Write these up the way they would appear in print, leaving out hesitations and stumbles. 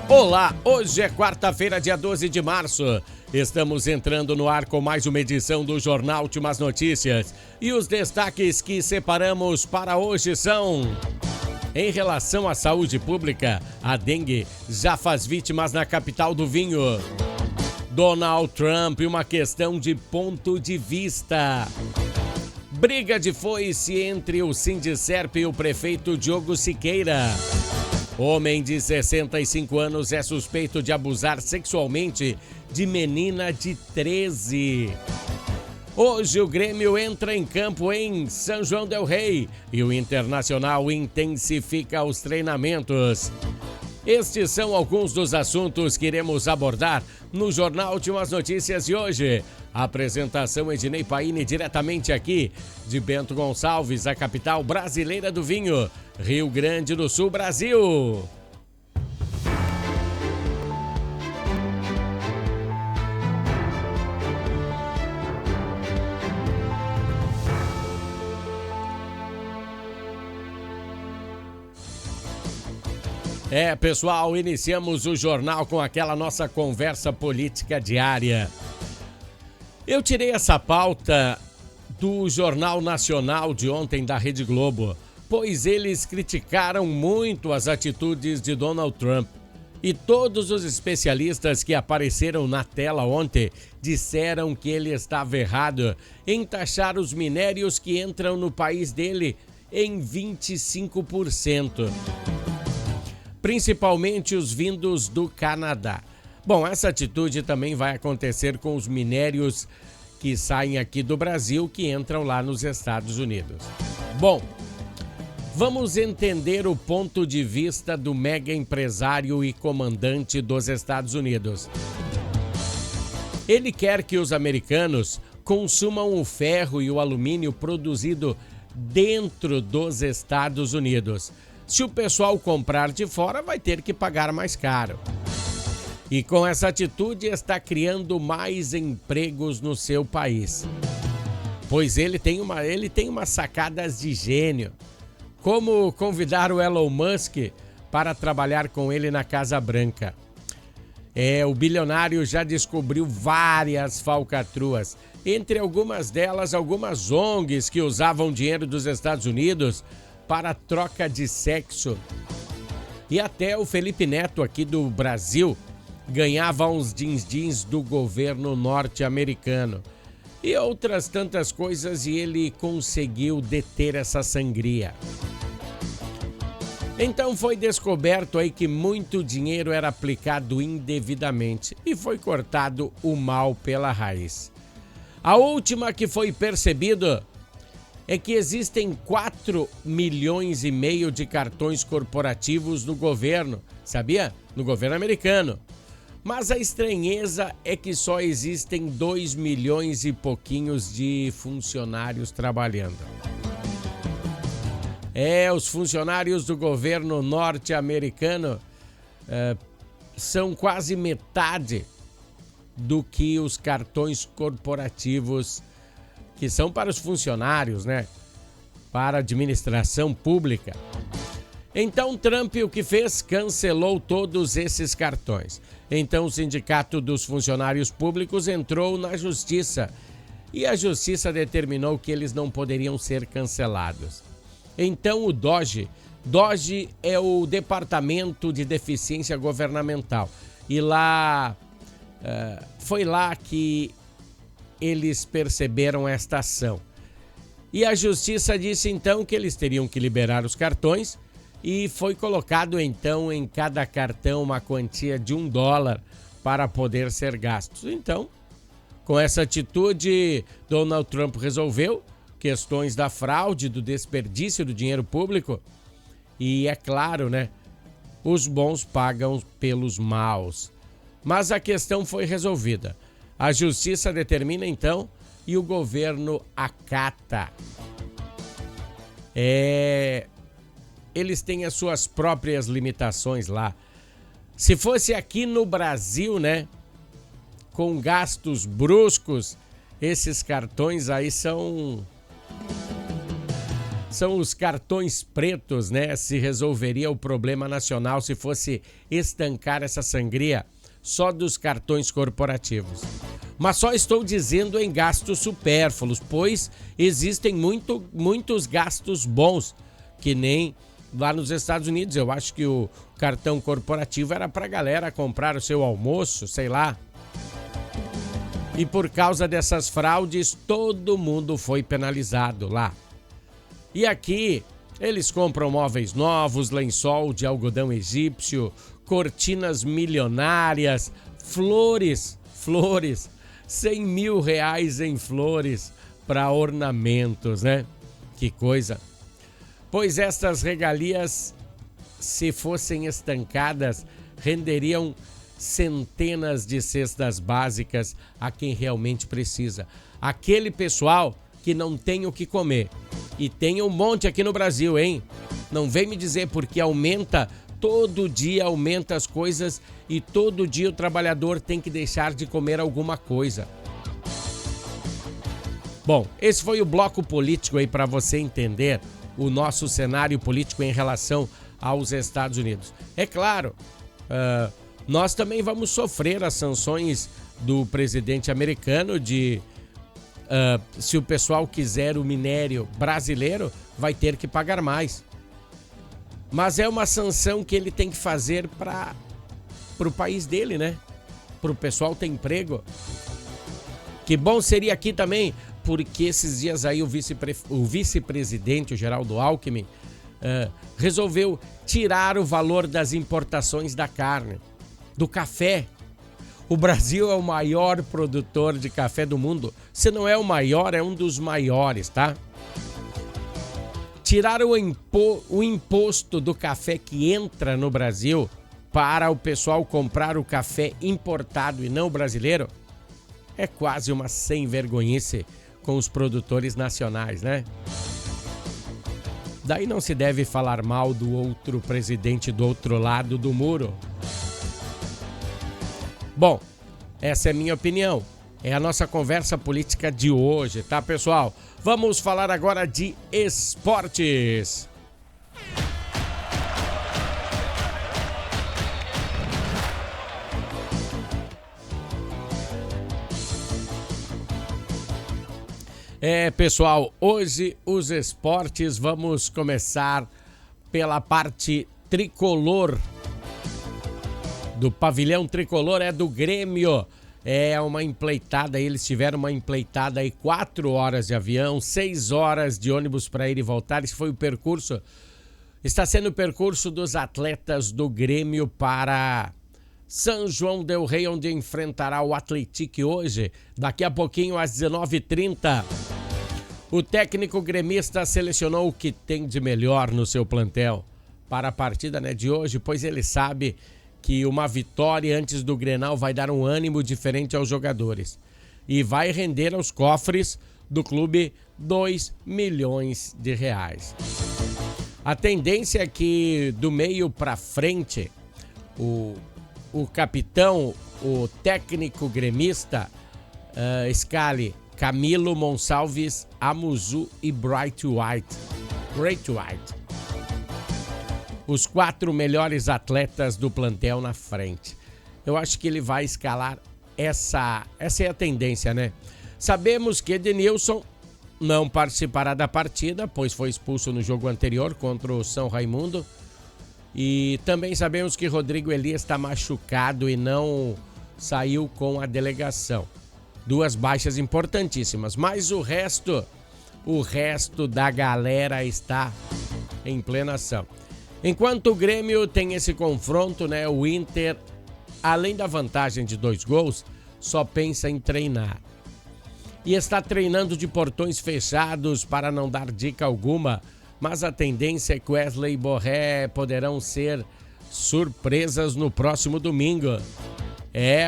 Olá, hoje é quarta-feira, dia 12 de março. Estamos entrando no ar com mais uma edição do Jornal Últimas Notícias. E os destaques que separamos para hoje são: em relação à saúde pública, a dengue já faz vítimas na capital do vinho. Donald Trump, uma questão de ponto de vista. Briga de foice entre o Sindicerp e o prefeito Diogo Siqueira. Homem de 65 anos é suspeito de abusar sexualmente de menina de 13. Hoje o Grêmio entra em campo em São João del Rei e o Internacional intensifica os treinamentos. Estes são alguns dos assuntos que iremos abordar no Jornal Últimas Notícias de hoje. A apresentação é de Ney Paine, diretamente aqui de Bento Gonçalves, a capital brasileira do vinho, Rio Grande do Sul, Brasil. Pessoal, iniciamos o jornal com aquela nossa conversa política diária. Eu tirei essa pauta do Jornal Nacional de ontem da Rede Globo, pois eles criticaram muito as atitudes de Donald Trump. E todos os especialistas que apareceram na tela ontem disseram que ele estava errado em taxar os minérios que entram no país dele em 25%. Principalmente os vindos do Canadá. Bom, essa atitude também vai acontecer com os minérios que saem aqui do Brasil, que entram lá nos Estados Unidos. Bom, vamos entender o ponto de vista do mega empresário e comandante dos Estados Unidos. Ele quer que os americanos consumam o ferro e o alumínio produzido dentro dos Estados Unidos. Se o pessoal comprar de fora, vai ter que pagar mais caro. E com essa atitude está criando mais empregos no seu país. Pois ele tem umas sacadas de gênio. Como convidar o Elon Musk para trabalhar com ele na Casa Branca. O bilionário já descobriu várias falcatruas. Entre algumas delas, algumas ONGs que usavam dinheiro dos Estados Unidos para troca de sexo. E até o Felipe Neto aqui do Brasil ganhava uns din-dins do governo norte-americano. E outras tantas coisas, e ele conseguiu deter essa sangria. Então foi descoberto aí que muito dinheiro era aplicado indevidamente e foi cortado o mal pela raiz. A última que foi percebido é que existem 4,5 milhões de cartões corporativos no governo, sabia? No governo americano. Mas a estranheza é que só existem 2 milhões e pouquinhos de funcionários trabalhando. Os funcionários do governo norte-americano são quase metade do que os cartões corporativos que são para os funcionários, né? Para a administração pública. Então, Trump o que fez? Cancelou todos esses cartões. Então, o Sindicato dos Funcionários Públicos entrou na Justiça. E a Justiça determinou que eles não poderiam ser cancelados. Então, o DOGE é o Departamento de Deficiência Governamental. E lá, foi lá que eles perceberam esta ação. E a Justiça disse então que eles teriam que liberar os cartões e foi colocado então em cada cartão uma quantia de $1 para poder ser gastos. Então, com essa atitude, Donald Trump resolveu questões da fraude, do desperdício do dinheiro público e, é claro, né, os bons pagam pelos maus. Mas a questão foi resolvida. A Justiça determina então e o governo acata. Eles têm as suas próprias limitações lá. Se fosse aqui no Brasil, né, com gastos bruscos, esses cartões aí são são os cartões pretos, né? Se resolveria o problema nacional se fosse estancar essa sangria só dos cartões corporativos. Mas só estou dizendo em gastos supérfluos, pois existem muitos gastos bons, que nem lá nos Estados Unidos. Eu acho que o cartão corporativo era para a galera comprar o seu almoço, sei lá. E por causa dessas fraudes, todo mundo foi penalizado lá. E aqui, eles compram móveis novos, lençol de algodão egípcio, cortinas milionárias, flores, 100 mil reais em flores para ornamentos, né? Que coisa. Pois estas regalias, se fossem estancadas, renderiam centenas de cestas básicas a quem realmente precisa. Aquele pessoal que não tem o que comer. E tem um monte aqui no Brasil, hein? Não vem me dizer porque aumenta, todo dia aumenta as coisas e todo dia o trabalhador tem que deixar de comer alguma coisa. Bom, esse foi o bloco político aí para você entender o nosso cenário político em relação aos Estados Unidos. É claro, nós também vamos sofrer as sanções do presidente americano de se o pessoal quiser o minério brasileiro, vai ter que pagar mais. Mas é uma sanção que ele tem que fazer para o país dele, né? Para o pessoal ter emprego. Que bom seria aqui também, porque esses dias aí o vice-presidente, o Geraldo Alckmin, resolveu tirar o valor das importações da carne, do café. O Brasil é o maior produtor de café do mundo. Se não é o maior, é um dos maiores, tá? Tiraram o imposto do café que entra no Brasil para o pessoal comprar o café importado e não brasileiro. É quase uma sem-vergonhice com os produtores nacionais, né? Daí não se deve falar mal do outro presidente do outro lado do muro. Bom, essa é a minha opinião. É a nossa conversa política de hoje, tá, pessoal? Vamos falar agora de esportes. Pessoal, hoje os esportes, vamos começar pela parte tricolor. Do pavilhão tricolor, é do Grêmio. É uma empleitada, eles tiveram uma empleitada aí, 4 horas de avião, 6 horas de ônibus para ir e voltar. Esse foi o percurso, está sendo o percurso dos atletas do Grêmio para São João del Rei, onde enfrentará o Atlético hoje, daqui a pouquinho às 19h30. O técnico gremista selecionou o que tem de melhor no seu plantel para a partida, né, de hoje, pois ele sabe que uma vitória antes do Grenal vai dar um ânimo diferente aos jogadores e vai render aos cofres do clube 2 milhões de reais. A tendência é que do meio para frente o capitão, o técnico gremista, escale Camilo, Monsalves, Amuzu e Great White. Os 4 melhores atletas do plantel na frente. Eu acho que ele vai escalar essa é a tendência, né? Sabemos que Edenilson não participará da partida, pois foi expulso no jogo anterior contra o São Raimundo. E também sabemos que Rodrigo Elias está machucado e não saiu com a delegação. 2 baixas importantíssimas, mas o resto da galera está em plena ação. Enquanto o Grêmio tem esse confronto, né, o Inter, além da vantagem de 2 gols, só pensa em treinar. E está treinando de portões fechados para não dar dica alguma, mas a tendência é que Wesley e Borré poderão ser surpresas no próximo domingo.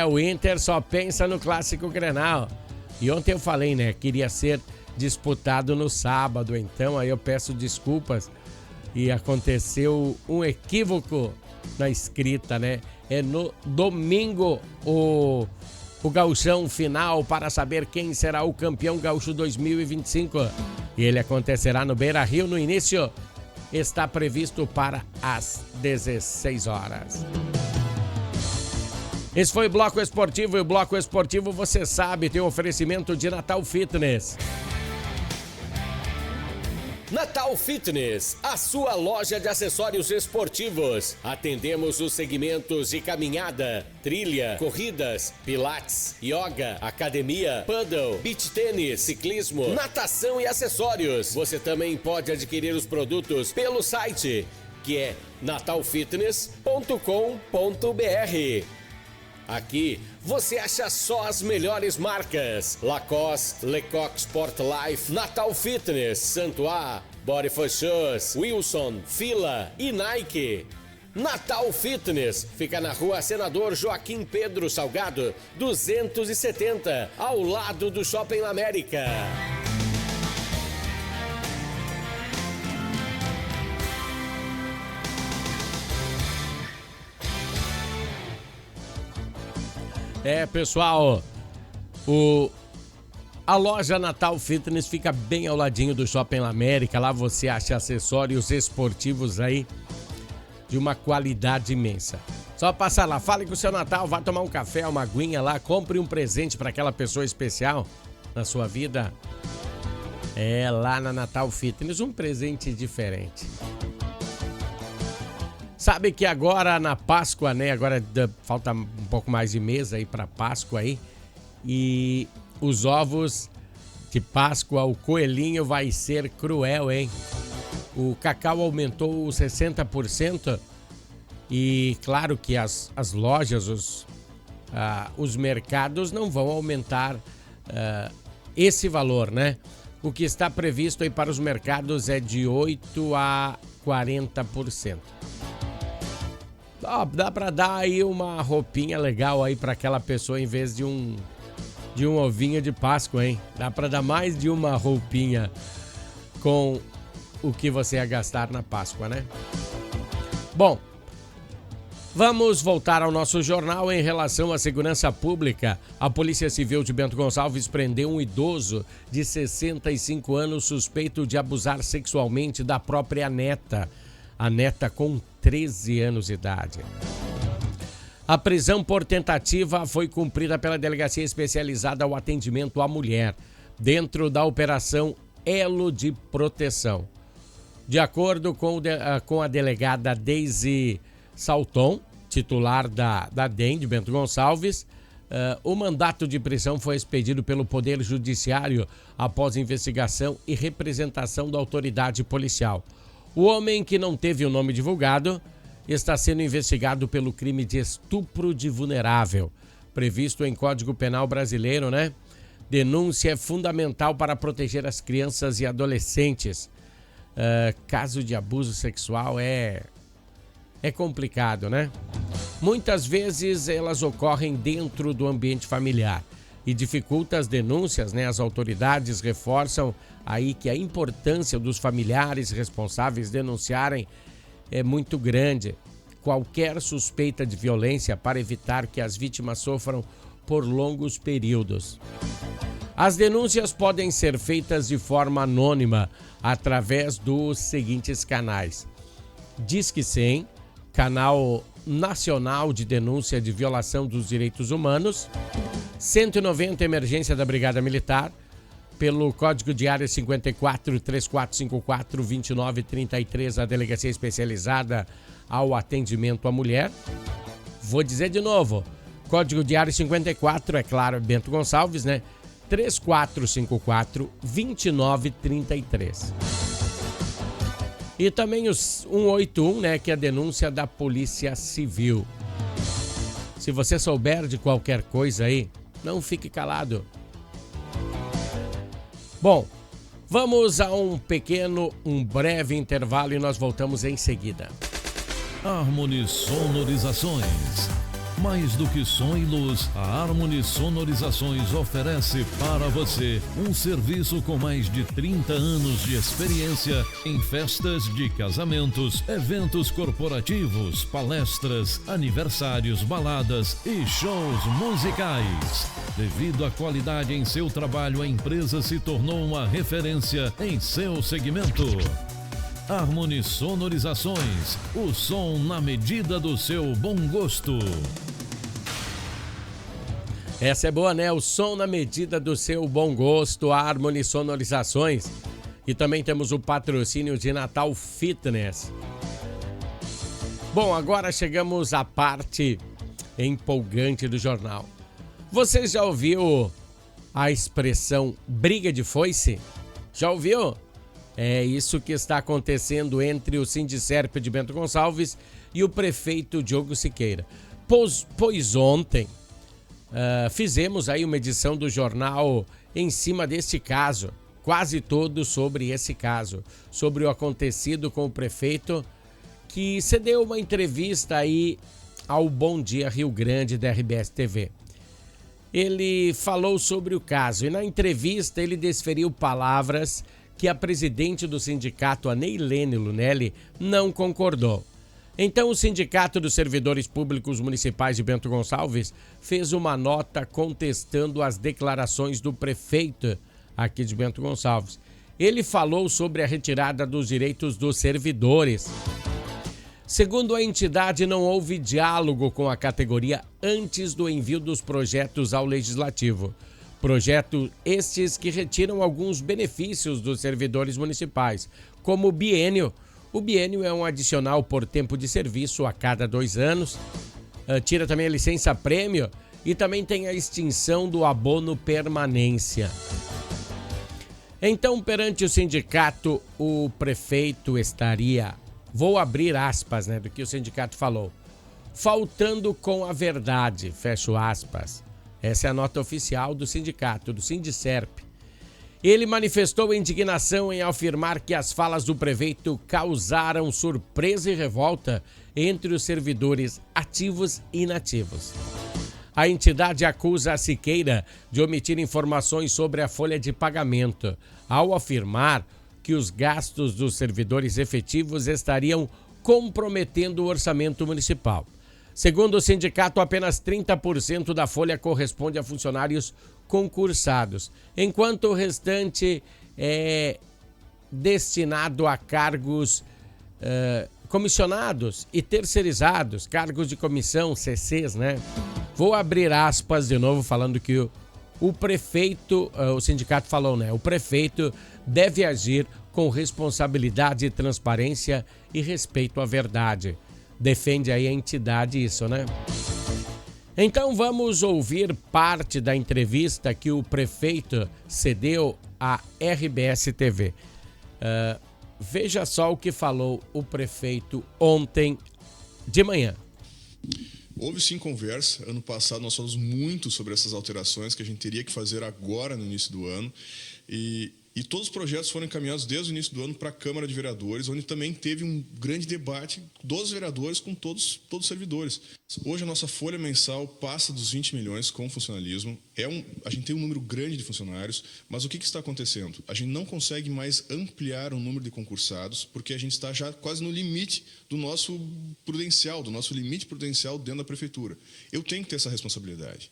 O Inter só pensa no Clássico Grenal. E ontem eu falei, né, queria ser disputado no sábado, então aí eu peço desculpas. E aconteceu um equívoco na escrita, né? É no domingo o gauchão final para saber quem será o campeão gaúcho 2025. E ele acontecerá no Beira-Rio. No início está previsto para as 16 horas. Esse foi o Bloco Esportivo, e o Bloco Esportivo, você sabe, tem um oferecimento de Natal Fitness. Natal Fitness, a sua loja de acessórios esportivos. Atendemos os segmentos de caminhada, trilha, corridas, pilates, yoga, academia, paddle, beach tênis, ciclismo, natação e acessórios. Você também pode adquirir os produtos pelo site, que é natalfitness.com.br. Aqui você acha só as melhores marcas: Lacoste, Lecoq Sport Life, Natal Fitness, Santois, Body for Shoes, Wilson, Fila e Nike. Natal Fitness fica na rua Senador Joaquim Pedro Salgado, 270, ao lado do Shopping América. Pessoal, a loja Natal Fitness fica bem ao ladinho do Shopping América. Lá você acha acessórios esportivos aí de uma qualidade imensa. Só passar lá, fale com o seu Natal, vá tomar um café, uma aguinha lá, compre um presente para aquela pessoa especial na sua vida. Lá na Natal Fitness, um presente diferente. Sabe que agora na Páscoa, né? Agora falta um pouco mais de mês aí para Páscoa aí. E os ovos de Páscoa, o coelhinho vai ser cruel, hein? O cacau aumentou 60%. E claro que as lojas, os mercados não vão aumentar esse valor, né? O que está previsto aí para os mercados é de 8% a 40%. Dá pra dar aí uma roupinha legal aí pra aquela pessoa em vez de um ovinho de Páscoa, hein? Dá pra dar mais de uma roupinha com o que você ia gastar na Páscoa, né? Bom, vamos voltar ao nosso jornal. Em relação à segurança pública. A Polícia Civil de Bento Gonçalves prendeu um idoso de 65 anos suspeito de abusar sexualmente da própria neta. A neta com 13 anos de idade. A prisão por tentativa foi cumprida pela Delegacia Especializada ao Atendimento à Mulher, dentro da Operação Elo de Proteção. De acordo com a delegada Deise Salton, titular da DEM de Bento Gonçalves, o mandato de prisão foi expedido pelo Poder Judiciário após investigação e representação da autoridade policial. O homem, que não teve o nome divulgado, está sendo investigado pelo crime de estupro de vulnerável, previsto em Código Penal brasileiro, né? Denúncia é fundamental para proteger as crianças e adolescentes. Caso de abuso sexual é complicado, né? Muitas vezes elas ocorrem dentro do ambiente familiar e dificulta as denúncias, né? As autoridades reforçam aí que a importância dos familiares responsáveis denunciarem é muito grande. Qualquer suspeita de violência para evitar que as vítimas sofram por longos períodos. As denúncias podem ser feitas de forma anônima através dos seguintes canais: Disque 100, Canal Nacional de Denúncia de Violação dos Direitos Humanos, 190 Emergência da Brigada Militar, pelo Código de Área 54 3454 2933, a Delegacia Especializada ao Atendimento à Mulher. Vou dizer de novo, Código de Área 54, é claro, Bento Gonçalves, né? 3454 2933. E também os 181, né, que é a denúncia da Polícia Civil. Se você souber de qualquer coisa aí, não fique calado. Bom, vamos a um breve intervalo e nós voltamos em seguida. Harmony Sonorizações. Mais do que som e luz, a Harmony Sonorizações oferece para você um serviço com mais de 30 anos de experiência em festas de casamentos, eventos corporativos, palestras, aniversários, baladas e shows musicais. Devido à qualidade em seu trabalho, a empresa se tornou uma referência em seu segmento. Harmony Sonorizações, o som na medida do seu bom gosto. Essa é boa, né? O som na medida do seu bom gosto, Harmony Sonorizações. E também temos o patrocínio de Natal Fitness. Bom, agora chegamos à parte empolgante do jornal. Você já ouviu a expressão briga de foice? Já ouviu? É isso que está acontecendo entre o Sindicerp de Bento Gonçalves e o prefeito Diogo Siqueira. Pois ontem fizemos aí uma edição do jornal em cima deste caso, quase todo sobre esse caso, sobre o acontecido com o prefeito que cedeu uma entrevista aí ao Bom Dia Rio Grande da RBS TV. Ele falou sobre o caso e na entrevista ele desferiu palavras que a presidente do sindicato, a Neilene Lunelli, não concordou. Então o Sindicato dos Servidores Públicos Municipais de Bento Gonçalves fez uma nota contestando as declarações do prefeito aqui de Bento Gonçalves. Ele falou sobre a retirada dos direitos dos servidores. Segundo a entidade, não houve diálogo com a categoria antes do envio dos projetos ao Legislativo. Projetos estes que retiram alguns benefícios dos servidores municipais, como o biênio. O biênio é um adicional por tempo de serviço a cada 2 anos. Tira também a licença-prêmio e também tem a extinção do abono permanência. Então, perante o sindicato, o prefeito estaria... Vou abrir aspas, né, do que o sindicato falou. Faltando com a verdade, fecho aspas. Essa é a nota oficial do sindicato, do Sindicerp. Ele manifestou indignação em afirmar que as falas do prefeito causaram surpresa e revolta entre os servidores ativos e inativos. A entidade acusa a Siqueira de omitir informações sobre a folha de pagamento, ao afirmar que os gastos dos servidores efetivos estariam comprometendo o orçamento municipal. Segundo o sindicato, apenas 30% da folha corresponde a funcionários concursados, enquanto o restante é destinado a cargos comissionados e terceirizados, cargos de comissão, CCs, né? Vou abrir aspas de novo falando que o prefeito, o sindicato falou, né? O prefeito deve agir com responsabilidade, transparência e respeito à verdade. Defende aí a entidade isso, né? Então vamos ouvir parte da entrevista que o prefeito cedeu à RBS TV. Veja só o que falou o prefeito ontem de manhã. Houve sim conversa. Ano passado nós falamos muito sobre essas alterações que a gente teria que fazer agora no início do ano. E todos os projetos foram encaminhados desde o início do ano para a Câmara de Vereadores, onde também teve um grande debate dos vereadores com todos os servidores. Hoje a nossa folha mensal passa dos 20 milhões com funcionalismo. A gente tem um número grande de funcionários, mas o que está acontecendo? A gente não consegue mais ampliar o número de concursados, porque a gente está já quase no limite do nosso prudencial, do nosso limite prudencial dentro da prefeitura. Eu tenho que ter essa responsabilidade.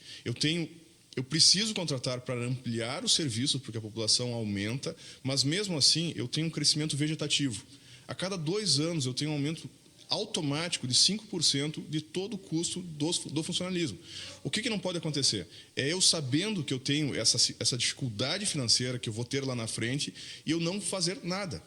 Eu preciso contratar para ampliar o serviço, porque a população aumenta, mas mesmo assim eu tenho um crescimento vegetativo. A cada 2 anos eu tenho um aumento automático de 5% de todo o custo do funcionalismo. O que não pode acontecer? É eu sabendo que eu tenho essa dificuldade financeira que eu vou ter lá na frente e eu não fazer nada.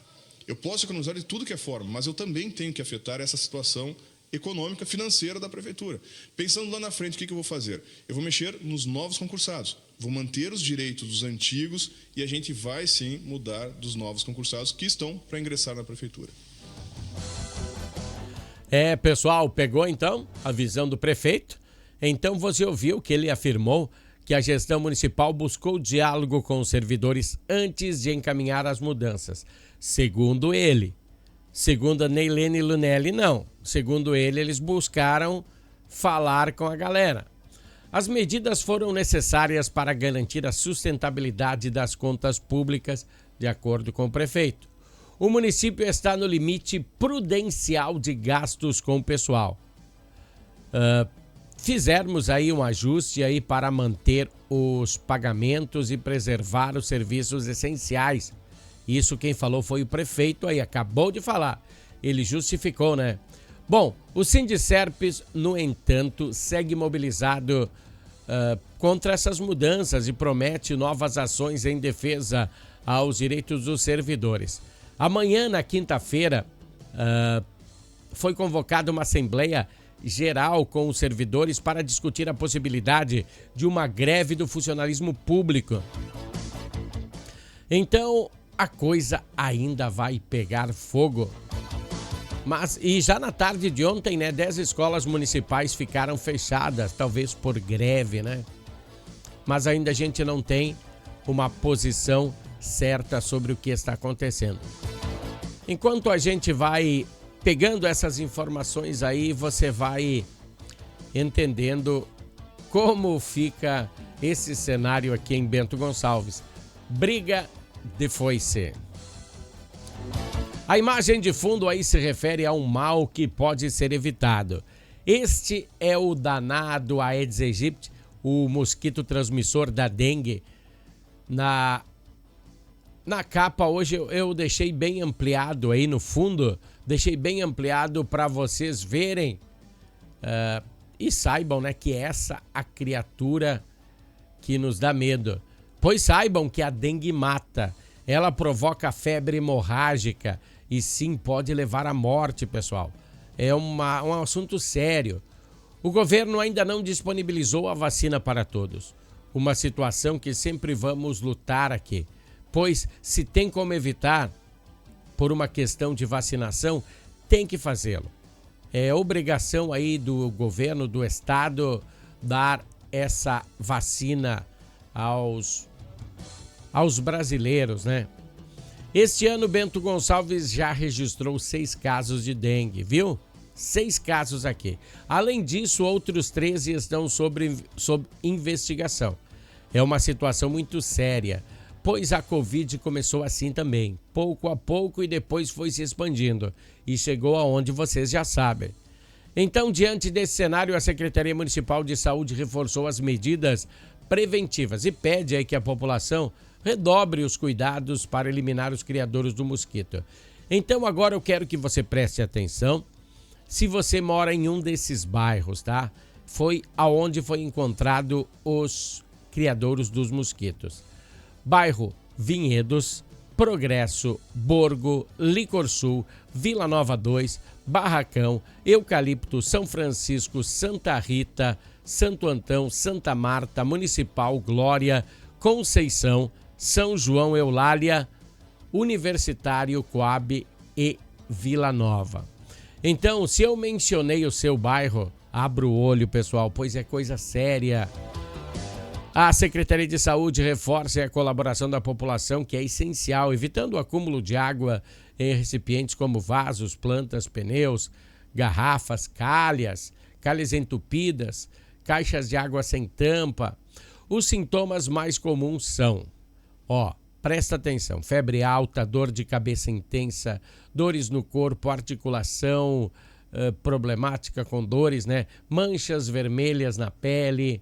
Eu posso economizar de tudo que é forma, mas eu também tenho que afetar essa situação econômica, financeira da prefeitura. Pensando lá na frente, o que eu vou fazer? Eu vou mexer nos novos concursados, vou manter os direitos dos antigos e a gente vai sim mudar dos novos concursados que estão para ingressar na prefeitura. Pessoal, pegou então a visão do prefeito? Então você ouviu que ele afirmou que a gestão municipal buscou diálogo com os servidores antes de encaminhar as mudanças. Segundo ele. Segundo a Neilene Lunelli, não. Segundo ele, eles buscaram falar com a galera. As medidas foram necessárias para garantir a sustentabilidade das contas públicas, de acordo com o prefeito. O município está no limite prudencial de gastos com o pessoal. fizermos aí um ajuste aí para manter os pagamentos e preservar os serviços essenciais. Isso quem falou foi o prefeito aí, acabou de falar. Ele justificou, né? Bom, o Sindicerpes, no entanto, segue mobilizado contra essas mudanças e promete novas ações em defesa aos direitos dos servidores. Amanhã, na quinta-feira, foi convocada uma assembleia geral com os servidores para discutir a possibilidade de uma greve do funcionalismo público. Então, a coisa ainda vai pegar fogo. E já na tarde de ontem, né, 10 escolas municipais ficaram fechadas, talvez por greve, né? Mas ainda a gente não tem uma posição certa sobre o que está acontecendo. Enquanto a gente vai pegando essas informações aí, você vai entendendo como fica esse cenário aqui em Bento Gonçalves. Briga de foice. A imagem de fundo aí se refere a um mal que pode ser evitado. Este é o danado Aedes aegypti, o mosquito transmissor da dengue. Na capa hoje eu deixei bem ampliado aí no fundo, deixei bem ampliado para vocês verem e saibam, né, que essa a criatura que nos dá medo. Pois saibam que a dengue mata, ela provoca febre hemorrágica e sim pode levar à morte, pessoal. É um assunto sério. O governo ainda não disponibilizou a vacina para todos. Uma situação que sempre vamos lutar aqui. Pois se tem como evitar por uma questão de vacinação, tem que fazê-lo. É obrigação aí do governo, do estado, dar essa vacina aos brasileiros, né? Este ano, Bento Gonçalves já registrou 6 casos de dengue, viu? 6 casos aqui. Além disso, outros 13 estão sob investigação. É uma situação muito séria, pois a Covid começou assim também, pouco a pouco, e depois foi se expandindo e chegou aonde vocês já sabem. Então, diante desse cenário, a Secretaria Municipal de Saúde reforçou as medidas preventivas e pede aí que a população redobre os cuidados para eliminar os criadores do mosquito. Então, agora eu quero que você preste atenção. Se você mora em um desses bairros, tá? Foi aonde foi encontrado os criadouros dos mosquitos. Bairro Vinhedos, Progresso, Borgo, Licor Sul, Vila Nova 2, Barracão, Eucalipto, São Francisco, Santa Rita, Santo Antão, Santa Marta, Municipal, Glória, Conceição, São João, Eulália, Universitário, Coab e Vila Nova. Então, se eu mencionei o seu bairro, abra o olho, pessoal, pois é coisa séria. A Secretaria de Saúde reforça a colaboração da população, que é essencial, evitando o acúmulo de água em recipientes como vasos, plantas, pneus, garrafas, calhas entupidas, caixas de água sem tampa. Os sintomas mais comuns são, presta atenção, febre alta, dor de cabeça intensa, dores no corpo, articulação problemática com dores, né? Manchas vermelhas na pele.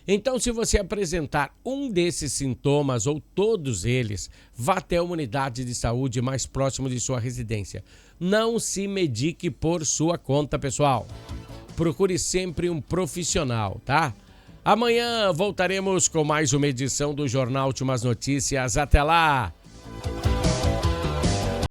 Então, se você apresentar um desses sintomas ou todos eles, vá até a unidade de saúde mais próxima de sua residência. Não se medique por sua conta, pessoal. Procure sempre um profissional, tá? Amanhã voltaremos com mais uma edição do Jornal Últimas Notícias. Até lá!